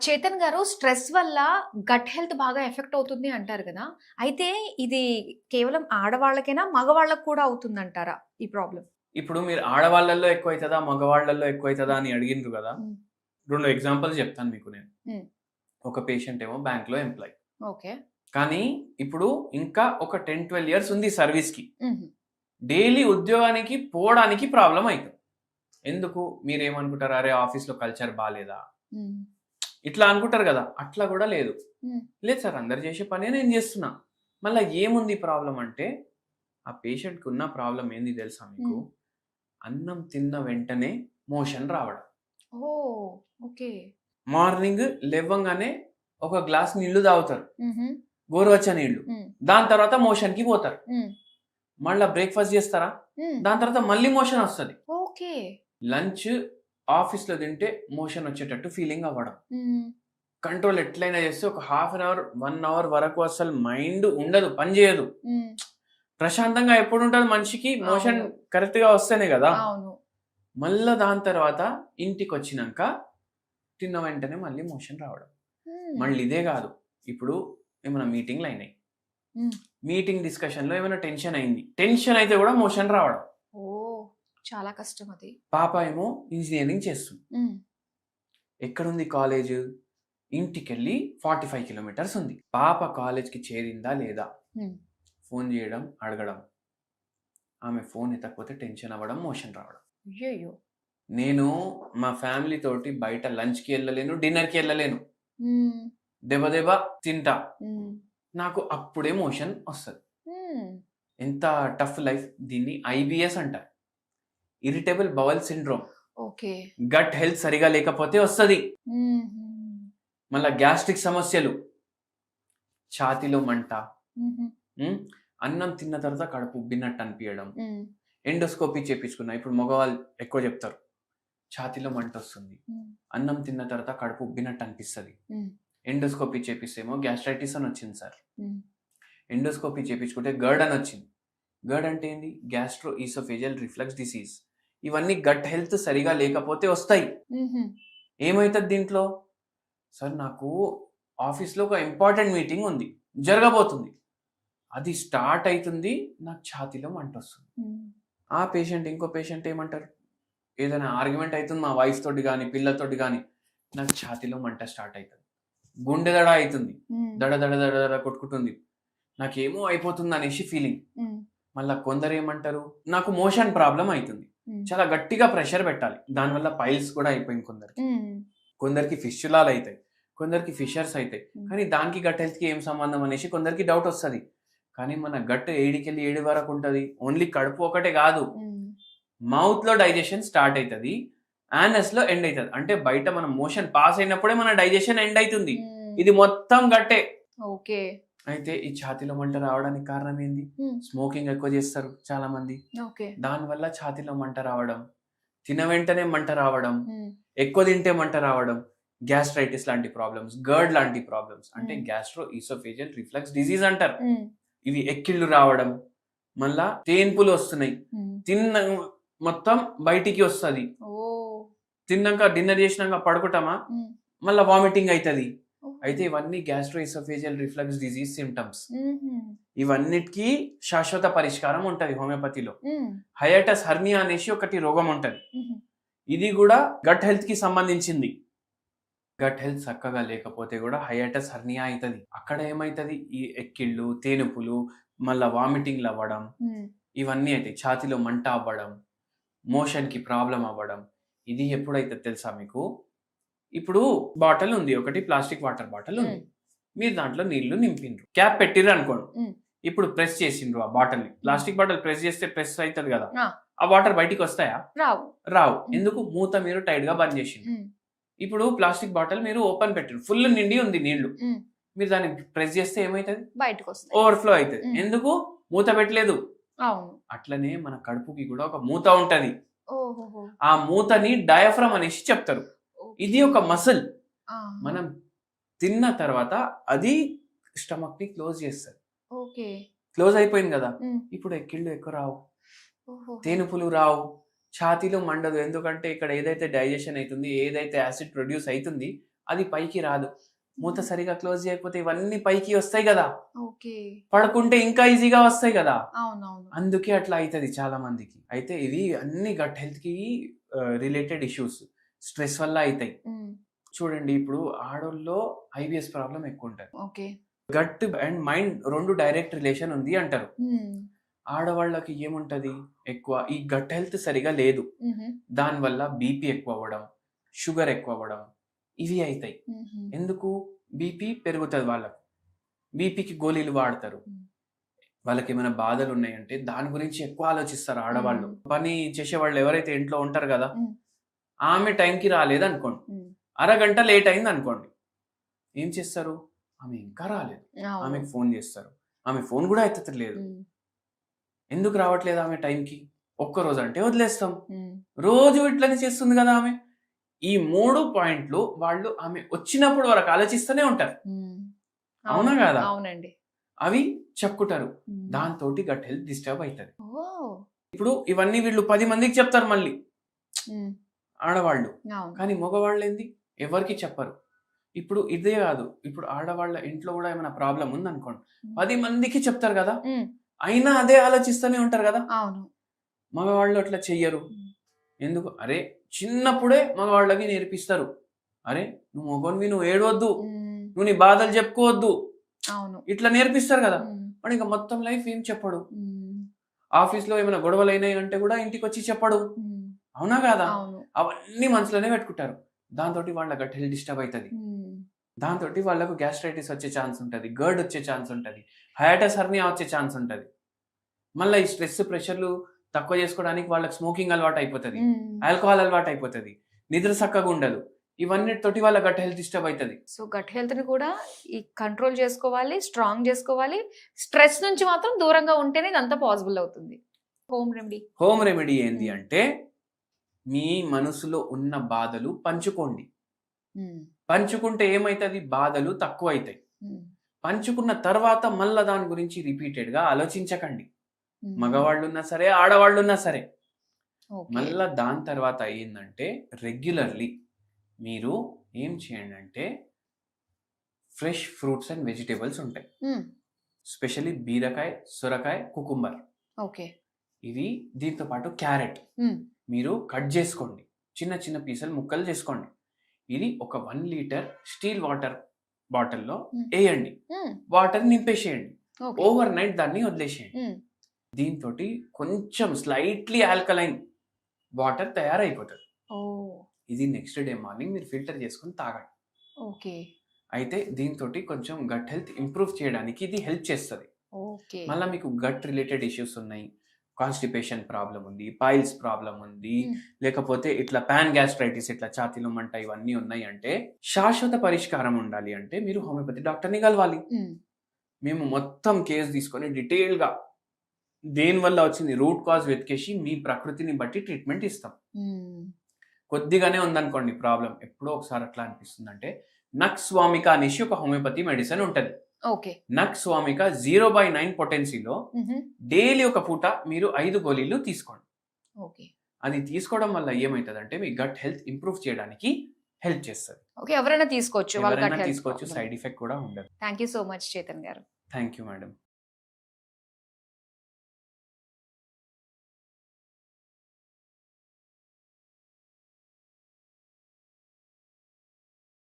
చేతన్ గారు స్ట్రెస్ వల్ల gut health బాగా ఎఫెక్ట్ అవుతుంది అంటారు కదా! అయితే ఇది కేవలం ఆడవాళ్ళకేనా? మగవాళ్ళకి కూడా అవుతుందంటారా ఈ ప్రాబ్లమ్? ఇప్పుడు మీరు ఆడవాళ్ళలో ఎక్కువైతదా? మగవాళ్ళలో ఎక్కువైతదా? అని అడిగిండ్రు గదా! హ్మ్. 2 ఎగ్జాంపుల్స్ చెప్తాను మీకు నేను. హ్మ్. ఒక పేషెంట్ ఏమో బ్యాంక్‌లో ఎంప్లాయ్. ఓకే. కానీ ఇప్పుడు ఇంకా ఒక 10, 12 ఇయర్స్ ఉంది సర్వీస్‌కి. హుహు. డైలీ ఉద్యోగానికి పోవడానికి ప్రాబ్లమ్ అయితది. ఎందుకు? మీరేమనుకుంటారు? అరే! ఆఫీస్‌లో కల్చర్ బాలేదా? హ్మ్. ఇట్లా అనుకుంటారు గదా! అట్లా గూడా లేదు. హ్మ్. లేదు సార్ అందరూ చేసే పనే నేను చేస్తున్నా. మళ్ళా ఏముంది ప్రాబ్లమ్ అంటే, ఆ పేషెంట్‌కి ఉన్న ప్రాబ్లమ్ ఏంది తెలుసా మీకు? హ్మ్. అన్నం తిన్న వెంటనే మోషన్ రావడం. ఓహ్! ఓకే. మార్నింగ్ లెవ్వంగానే ఒక గ్లాస్ నీళ్లు తాగుతారు. హుహు. గోరువెచ్చని నీళ్లు. హ్మ్. దాని తర్వాత మోషన్‌కి పోతారు. హ్మ్. మళ్ళా బ్రేక్‌ఫాస్ట్ చేస్తారా? హ్మ్. దాని తర్వాత మళ్ళీ మోషన్ వస్తది. ఓకే. లంచ్ ఆఫీస్‌లో తింటే మోషన్ వచ్చేటట్టు ఫీలింగ్ అవ్వడం. హ్మ్. కంట్రోల్ ఎట్లైనా చేస్తే ఒక హాఫ్ అన్ అవర్, 1 అవర్ వరకు అసలు మైండ్ ఉండదు. పని చేయదు. హ్మ్. ప్రశాంతంగా ఎప్పుడుంటది మనిషికి మోషన్ అవును. కరెక్ట్‌గా వస్తేనే గదా! అవును. మళ్ళా దాని తర్వాత ఇంటికొచ్చినంక తిన్న వెంటనే మళ్ళీ మోషన్ రావడం. హ్మ్. మళ్ళీ ఇదే గాదు. ఇప్పుడు ఏమైనా మీటింగ్‌లయినాయి. హ్మ్. మీటింగ్ డిస్కషన్‌లో ఏమైనా టెన్షన్ అయింది. టెన్షన్ అయితే గూడా మోషన్ రావడం. ఓహ్! చాలా కష్టం అది. పాప ఏమో ఇంజినీరింగ్ చేస్తుంది. హ్మ్. ఎక్కడుంది కాలేజు? ఇంటికెళ్ళి 45 కిలోమీటర్స్ ఉంది. పాప కాలేజ్‌కి చేరిందా లేదా? హ్మ్. ఫోన్ జేయడం, అడగడం. ఆమె ఫోన్ ఎత్తకపోతే టెన్షన్ అవ్వడం, మోషన్ రావడం. అయ్యయ్యో! నేను మా ఫ్యామిలీ తోటి బయట లంచ్‌కి ఎళ్ళలేను, డిన్నర్‌కి ఎళ్ళలేను. హ్మ్. దెబ దెబ తింటా. హ్మ్. నాకు అప్పుడే మోషన్ ఒస్తది. హ్మ్. ఎంత టఫ్ లైఫ్. దీన్ని ఐబీఎస్ అంటారు. Irritable bowel syndrome. Okay. Gut health సరిగా లేకపోతే వస్తది. హుహు. మళ్ళా గ్యాస్ట్రిక్ సమస్యలు, ఛాతీలో మంట, హుహు. హ్మ్. అన్నం తిన్న తర్వాత కడుపు ఉబ్బినట్టు అనిపియడం. హ్మ్. ఎండోస్కోపీ చేపించుకున్నా. ఇప్పుడు మగవాళ్ళు ఎక్కువ చెప్తారు. ఛాతీలో మంటొస్తుంది. హ్మ్. అన్నం తిన్న తర్వాత కడుపు ఉబ్బినట్టు అనిపిస్తది. హ్మ్. ఎండోస్కోపీ చేపిస్తేమో గ్యాస్ట్రైటిస్ అని వచ్చింది సార్. హ్మ్. ఎండోస్కోపీ చేపించుకుంటే గర్డ్ అని వచ్చింది. గర్డ్ అంటే ఏంది? Gastro oesophageal reflux disease. ఇవన్నీ గట్ హెల్త్ సరిగా లేకపోతే వస్తాయి. హుహు. ఏమైతది దీంట్లో? సార్ నాకు ఆఫీస్‌లో ఒక ఇంపార్టెంట్ మీటింగ్ ఉంది. జరగబోతుంది. అది స్టార్ట్ అయితుంది. నాకు ఛాతీలో మంటొస్తుంది. హ్మ్. ఆ పేషెంట్ ఇంకో పేషెంట్ ఏమంటారు? ఏదైనా ఆర్గ్యుమెంట్ అయితుంది మా వైఫ్ తోటి గాని, పిల్లలతోటి గాని, నాకు ఛాతీలో మంట స్టార్ట్ అయితది. గుండె దడ అయితుంది. హ్మ్. దడ దడ దడ దడ కొట్టుకుంటుంది. నాకేమో అయిపోతుందనేసి ఫీలింగ్. హ్మ్. మళ్ళా కొందరేమంటారు? నాకు మోషన్ ప్రాబ్లమ్ అయితుంది. హ్మ్. చాలా గట్టిగా ప్రెషర్ పెట్టాలి. దానివల్ల పైల్స్ కూడా అయిపోయింది కొందరికి. హ్మ్. కొందరికి ఫిష్యులాలయితాయి. కొందరికి ఫిషర్స్ అయితాయి. హ్మ్. కానీ దానికి గట్ హెల్త్‌కి ఏం సంబంధం అనేసి కొందరికి డౌటొస్తది. కానీ మన గట్ ఏడికెళ్ళి ఏడి వరకు ఉంటది? ఓన్లీ కడుపు ఒకటే గాదు. హ్మ్. మౌత్‌లో డైజెషన్ స్టార్ట్ అయితది. యానస్‌లో ఎండ్ అయితది. అంటే బయట మనం మోషన్ పాస్ అయినప్పుడే మన డైజెషన్ ఎండ్ అయితుంది. హ్మ్. ఇది మొత్తం గట్టే. ఓకే. అయితే ఈ ఛాతీలో మంట రావడానికి కారణం ఏంది? హ్మ్. స్మోకింగ్ ఎక్కువ చేస్తారు చాలామంది. ఓకే. దానివల్ల ఛాతీలో మంట రావడం, తిన్న వెంటనే మంట రావడం, హ్మ్. ఎక్కువ తింటే మంట రావడం, గ్యాస్ట్రైటిస్ లాంటి ప్రాబ్లమ్స్, గర్డ్ లాంటి ప్రాబ్లమ్స్ అంటే హ్మ్. గ్యాస్ట్రో ఈసోఫేజియల్ రిఫ్లక్స్ డిసీజ్ అంటారు. హ్మ్. ఇవి ఎక్కిళ్ళు రావడం, మళ్ళా తేన్పులు వస్తున్నాయి. హ్మ్. తిన్న మొత్తం బయటికి వస్తది. ఓహ్! తిన్నాక డిన్నర్ చేసినాక పడుకుంటామా, హ్మ్. మళ్ళా వామిటింగ్ అయితది. ఓహ్! అయితే ఇవన్నీ gastro oesophageal reflux disease symptoms. హుహు. ఇవన్నిటికి శాశ్వత పరిష్కారం ఉంటది హోమియోపతిలో. హ్మ్. హైయాటస్ హెర్నియా అనేసి ఒకటి రోగం ఉంటది. హుహు. ఇది గూడా గట్ హెల్త్‌కి సంబంధించింది. గట్ హెల్త్ చక్కగా లేకపోతే గూడా హైయాటస్ హెర్నియా అయితది. అక్కడ ఏమైతది ఈ ఎక్కిళ్ళు, తేనుపులు, మళ్ళా వామిటింగ్‌లవ్వడం హ్మ్. ఇవన్నీ అయితాయి. ఛాతీలో మంట అవ్వడం, మోషన్‌కి ప్రాబ్లమ్ అవ్వడం. ఇది ఎప్పుడైతది తెలుసా మీకు? ఇప్పుడు బాటిల్ ఉంది. ఒకటి ప్లాస్టిక్ వాటర్ బాటిల్ హ్మ్. ఉంది. మీరు దాంట్లో నీళ్లు నింపిండ్రు. క్యాప్ పెట్టిర్రనుకోండి. హ్మ్. ఇప్పుడు ప్రెస్ చేసిండ్రు ఆ బాటిల్‌ని. హ్మ్. ప్లాస్టిక్ బాటిల్ ప్రెస్ చేస్తే ప్రెస్ అయితది గదా! ఆ! ఆ వాటర్ బయటికొస్తాయా? రావు. రావు. హ్మ్. ఎందుకు? మూత మీరు టైట్‌గా బంద్ చేసిండ్రు. హ్మ్. ఇప్పుడు ప్లాస్టిక్ బాటిల్ మీరు ఓపెన్ పెట్టిర్రు. ఫుల్ నిండి ఉంది నీళ్లు. హ్మ్. మీరు దాన్ని ప్రెస్ చేస్తే ఏమైతది? బయటకొస్తాయి. ఓవర్‌ఫ్లో అయితది. హ్మ్. ఎందుకు? మూత పెట్టలేదు. అవును. అట్లనే మన కడుపుకి గూడా ఒక మూత ఉంటది. ఓహోహో! ఆ మూతని డయాఫ్రామ్ అనేసి చెప్తారు. ఇది ఓకే. ఒక మసిల్. ఆహా! మనం తిన్న తర్వాత అది స్టమక్‌ని క్లోజ్ చేస్తది. ఓకే. క్లోజ్ అయిపోయింది గదా! హ్మ్. ఇప్పుడు ఎక్కిళ్ళు ఎక్కువ రావు. ఓహోహో! తేనుపులు రావు. ఛాతీలో మండదు. ఎందుకంటే ఇక్కడ ఏదైతే డైజెషన్ అయితుంది, ఏదైతే యాసిడ్ ప్రొడ్యూస్ అయితుంది, అది పైకి రాదు. మూత సరిగా క్లోజ్ చేయకపోతే ఇవన్నీ పైకి వస్తాయి కదా, ఓకే. పడుకుంటే ఇంకా ఈజీగా వస్తాయి కదా. అవునవును. అందుకే అట్లా అవుతుంది చాలా మందికి. అయితే ఇవి అన్ని గట్ హెల్త్ కి రిలేటెడ్ ఇష్యూస్, స్ట్రెస్ వల్ల అవుతాయి. చూడండి, ఇప్పుడు ఆడోళ్ళలో ఐబిఎస్ ప్రాబ్లం ఎక్కువ ఉంటుంది. ఓకే. గట్ అండ్ మైండ్ రెండు డైరెక్ట్ రిలేషన్ ఉంది అంటారు. ఆడవాళ్ళకి ఏముంటది ఎక్కువ, ఈ గట్ హెల్త్ సరిగా లేదు, దానివల్ల బీపీ ఎక్కువ అవ్వడం, షుగర్ ఎక్కువ అవ్వడం, ఇవి అవుతాయి. ఎందుకు? బీపీ పెరుగుతుంది వాళ్ళకు, బీపీకి గోళీలు వాడతారు. వాళ్ళకి ఏమైనా బాధలు ఉన్నాయంటే దాని గురించి ఎక్కువ ఆలోచిస్తారు ఆడవాళ్ళు. పని చేసేవాళ్ళు ఎవరైతే ఇంట్లో ఉంటారు కదా, ఆమె టైంకి రాలేదు అనుకోండి, అరగంట లేట్ అయింది అనుకోండి, ఏం చేస్తారు? ఆమె ఇంకా రాలేదు, ఆమెకు ఫోన్ చేస్తారు, ఆమె ఫోన్ కూడా ఎత్తట్లేదు. ఎందుకు రావట్లేదు ఆమె టైంకి? ఒక్కరోజు అంటే వదిలేస్తాం, రోజు ఇట్లనే చేస్తుంది కదా ఆమె. ఈ 3 పాయింట్లు వాళ్ళు ఆమె వచ్చినప్పుడు వరకు ఆలోచిస్తూనే ఉంటారు. అవునా కదా? అవునండి. అవి చెప్పుకుంటారు, దాంతో గట్ హెల్త్ డిస్టర్బ్ అవుతుంది. ఇప్పుడు ఇవన్నీ వీళ్ళు 10 మందికి చెప్తారు మళ్ళీ ఆడవాళ్ళు, కానీ మగవాళ్ళు ఏంది ఎవరికి చెప్పరు. ఇప్పుడు ఇదే కాదు, ఇప్పుడు ఆడవాళ్ళ ఇంట్లో కూడా ఏమైనా ప్రాబ్లం ఉంది అనుకోండి, 10 మందికి చెప్తారు కదా, అయినా అదే ఆలోచిస్తూనే ఉంటారు కదా. అవును. మగవాళ్ళు అట్లా చెయ్యరు. ఎందుకు? అరే చిన్నప్పుడే మగవాళ్ళకి నేర్పిస్తారు, అరే నువ్వు మగోనివి, నువ్వు ఏడవద్దు, నువ్వు నీ బాధలు చెప్పుకోవద్దు, ఇట్లా నేర్పిస్తారు కదా. మరి ఇంకా మొత్తం లైఫ్ ఏం చెప్పడు. ఆఫీస్లో ఏమైనా గొడవలు అయినాయి అంటే కూడా ఇంటికి వచ్చి చెప్పడు. అవునా కాదా? అవన్నీ మనసులోనే పెట్టుకుంటారు. దాంతో వాళ్ళ గట్ హెల్త్ డిస్టర్బ్ అవుతుంది. దాంతో వాళ్ళకు గ్యాస్ట్రైటిస్ వచ్చే ఛాన్స్ ఉంటుంది, గర్డ్ వచ్చే ఛాన్స్ ఉంటుంది, హయాటస్ హెర్నియా వచ్చే ఛాన్స్ ఉంటుంది. మళ్ళీ ఈ స్ట్రెస్ ప్రెషర్లు తక్కువ చేసుకోవడానికి వాళ్ళకి స్మోకింగ్ అలవాటు అయిపోతుంది, ఆల్కహాల్ అలవాటు అయిపోతుంది, నిద్ర చక్కగా ఉండదు. ఇవన్నిటితోటి వాళ్ళ గట్ హెల్త్ డిస్టర్బ్ అవుతుంది. సో గట్ హెల్త్ ని కూడా ఈ కంట్రోల్ చేసుకోవాలి, స్ట్రాంగ్ చేసుకోవాలి. స్ట్రెస్ నుంచి మాత్రం దూరంగా ఉంటేనే ఇదంతా పాసిబుల్ అవుతుంది. హోమ్ రెమెడీ ఏంది అంటే, మీ మనసులో ఉన్న బాధలు పంచుకోండి. పంచుకుంటే ఏమైతుంది? బాధలు తక్కువ అవుతాయి. పంచుకున్న తర్వాత మళ్ళా దాని గురించి రిపీటెడ్ గా ఆలోచించకండి. మగవాళ్ళు ఉన్నా సరే, ఆడవాళ్ళు ఉన్నా సరే. మళ్ళా దాని తర్వాత ఏంటంటే, రెగ్యులర్లీ మీరు ఏం చేయండి అంటే, ఫ్రెష్ ఫ్రూట్స్ అండ్ వెజిటేబుల్స్ ఉంటాయి, స్పెషల్లీ బీరకాయ, సొరకాయ, కుకుంబర్, ఇవి, దీంతో పాటు క్యారెట్ మీరు కట్ చేసుకోండి, చిన్న చిన్న పీసులు ముక్కలు చేసుకోండి. ఇది ఒక 1 లీటర్ స్టీల్ వాటర్ బాటిల్లో వేయండి, వాటర్ నింపేసేయండి, ఓవర్ నైట్ దాన్ని వదిలేసేయండి. దీంతో కొంచెం స్లైట్లీ ఆల్కలైన్ వాటర్ తయారైపోతుంది. ఇది నెక్స్ట్ డే మార్నింగ్ మీరు ఫిల్టర్ చేసుకుని తాగండి. అయితే దీంతో కొంచెం గట్ హెల్త్ ఇంప్రూవ్ చేయడానికి ఇది హెల్ప్ చేస్తుంది. మళ్ళీ మీకు గట్ రిలేటెడ్ ఇష్యూస్ ఉన్నాయి, కాన్స్టిపేషన్ ప్రాబ్లం ఉంది, పైల్స్ ప్రాబ్లం ఉంది, లేకపోతే ఇట్లా పాన్ గ్యాస్ట్రైటిస్, ఇట్లా ఛాతీలో మంట, ఇవన్నీ ఉన్నాయి అంటే, శాశ్వత పరిష్కారం ఉండాలి అంటే మీరు హోమియోపతి డాక్టర్ని కలవాలి. మేము మొత్తం కేసు తీసుకొని డీటెయిల్ గా దేనివల్ల వచ్చింది రూట్ కాజ్ వెతికేసి మీ ప్రకృతిని బట్టి ట్రీట్మెంట్ ఇస్తాం. కొద్దిగానే ఉందనుకోండి ప్రాబ్లం, ఎప్పుడో ఒకసారి అట్లా అనిపిస్తుంది అంటే, నక్స్ వామిక అనేసి ఒక హోమియోపతి మెడిసిన్ ఉంటుంది. నక్స్ వామిక 0/9 పొటెన్సీలో డైలీ ఒక పూట మీరు 5 గోళీలు తీసుకోండి. అది తీసుకోవడం వల్ల ఏమవుతుంది అంటే, మీ గట్ హెల్త్ ఇంప్రూవ్ చేయడానికి హెల్ప్ చేస్తుంది. ఎవరైనా తీసుకోవచ్చు, సైడ్ ఎఫెక్ట్ కూడా ఉండదు. Thank you so much Chetan garu. Thank you madam.